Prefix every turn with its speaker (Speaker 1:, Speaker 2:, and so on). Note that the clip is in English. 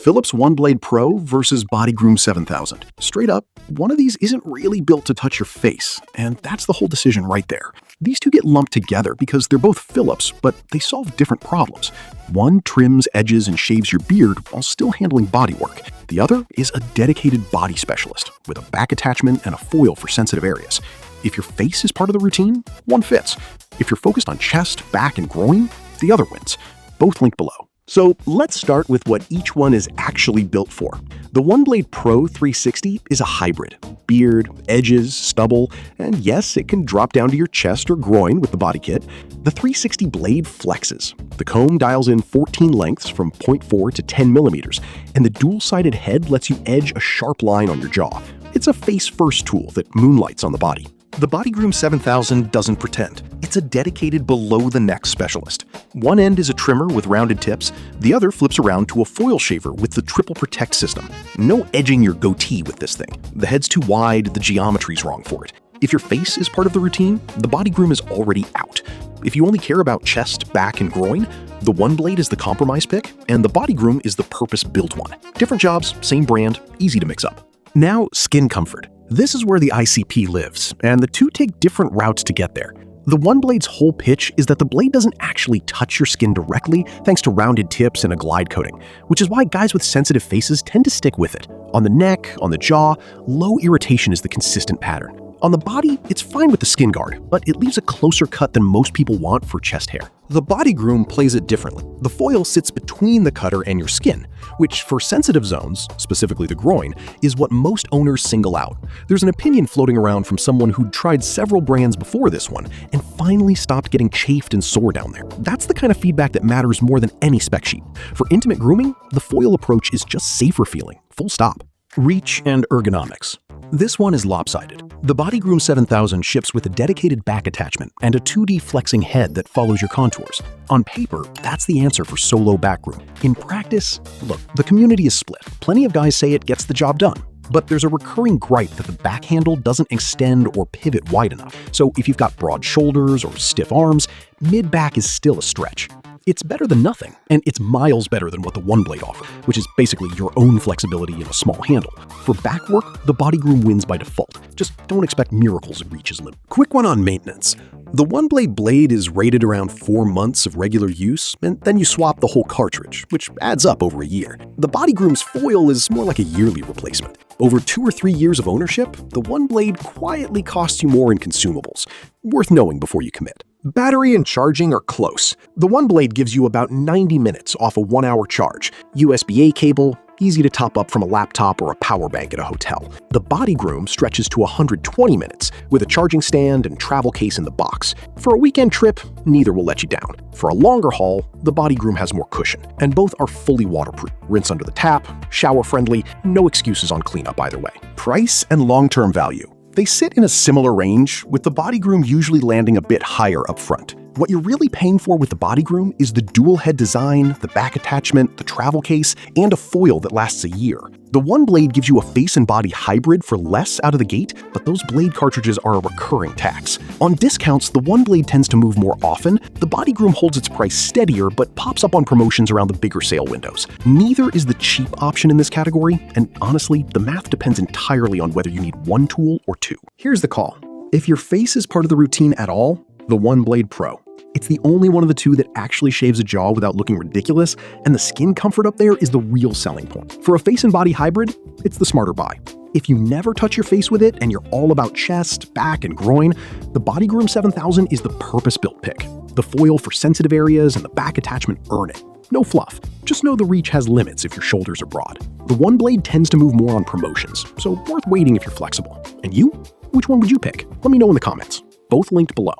Speaker 1: Philips OneBlade Pro versus Bodygroom 7000. Straight up, one of these isn't really built to touch your face, and that's the whole decision right there. These two get lumped together because they're both Philips, but they solve different problems. One trims, edges, and shaves your beard while still handling body work. The other is a dedicated body specialist with a back attachment and a foil for sensitive areas. If your face is part of the routine, one fits. If you're focused on chest, back, and groin, the other wins. Both linked below. So let's start with what each one is actually built for. The OneBlade Pro 360 is a hybrid. Beard, edges, stubble, and yes, it can drop down to your chest or groin with the body kit. The 360 blade flexes. The comb dials in 14 lengths from 0.4 to 10 millimeters, and the dual-sided head lets you edge a sharp line on your jaw. It's a face-first tool that moonlights on the body. The Bodygroom 7000 doesn't pretend. It's a dedicated below-the-neck specialist. One end is a trimmer with rounded tips, the other flips around to a foil shaver with the triple protect system. No edging your goatee with this thing. The head's too wide, the geometry's wrong for it. If your face is part of the routine, the Bodygroom is already out. If you only care about chest, back, and groin, the OneBlade is the compromise pick, and the Bodygroom is the purpose-built one. Different jobs, same brand, easy to mix up. Now, skin comfort. This is where the ICP lives, and the two take different routes to get there. The OneBlade's whole pitch is that the blade doesn't actually touch your skin directly thanks to rounded tips and a glide coating, which is why guys with sensitive faces tend to stick with it. On the neck, on the jaw, low irritation is the consistent pattern. On the body, it's fine with the skin guard, but it leaves a closer cut than most people want for chest hair. The Bodygroom plays it differently. The foil sits between the cutter and your skin, which for sensitive zones, specifically the groin, is what most owners single out. There's an opinion floating around from someone who'd tried several brands before this one and finally stopped getting chafed and sore down there. That's the kind of feedback that matters more than any spec sheet. For intimate grooming, the foil approach is just safer feeling, full stop. Reach and ergonomics. This one is lopsided. The Bodygroom 7000 ships with a dedicated back attachment and a 2D flexing head that follows your contours. On paper, that's the answer for solo back groom. In practice, look, the community is split. Plenty of guys say it gets the job done. But there's a recurring gripe that the back handle doesn't extend or pivot wide enough. So if you've got broad shoulders or stiff arms, mid-back is still a stretch. It's better than nothing, and it's miles better than what the OneBlade offers, which is basically your own flexibility in a small handle. For back work, the Bodygroom wins by default. Just don't expect miracles at Reach's limit. Quick one on maintenance. The OneBlade blade is rated around 4 months of regular use, and then you swap the whole cartridge, which adds up over a year. The Bodygroom's foil is more like a yearly replacement. Over 2 or 3 years of ownership, the OneBlade quietly costs you more in consumables. Worth knowing before you commit. Battery and charging are close. The OneBlade gives you about 90 minutes off a 1-hour charge. USB-A cable, easy to top up from a laptop or a power bank at a hotel. The Bodygroom stretches to 120 minutes with a charging stand and travel case in the box. For a weekend trip, neither will let you down. For a longer haul, the Bodygroom has more cushion, and both are fully waterproof. Rinse under the tap, shower-friendly, no excuses on cleanup either way. Price and long-term value. They sit in a similar range, with the Bodygroom usually landing a bit higher up front. What you're really paying for with the Bodygroom is the dual head design, the back attachment, the travel case, and a foil that lasts a year. The OneBlade gives you a face and body hybrid for less out of the gate, but those blade cartridges are a recurring tax. On discounts, the OneBlade tends to move more often. The Bodygroom holds its price steadier, but pops up on promotions around the bigger sale windows. Neither is the cheap option in this category, and honestly, the math depends entirely on whether you need one tool or two. Here's the call. If your face is part of the routine at all, the OneBlade Pro. It's the only one of the two that actually shaves a jaw without looking ridiculous, and the skin comfort up there is the real selling point. For a face and body hybrid, it's the smarter buy. If you never touch your face with it and you're all about chest, back, and groin, the Bodygroom 7000 is the purpose-built pick. The foil for sensitive areas and the back attachment earn it. No fluff. Just know the Reach has limits if your shoulders are broad. The OneBlade tends to move more on promotions, so worth waiting if you're flexible. And you? Which one would you pick? Let me know in the comments. Both linked below.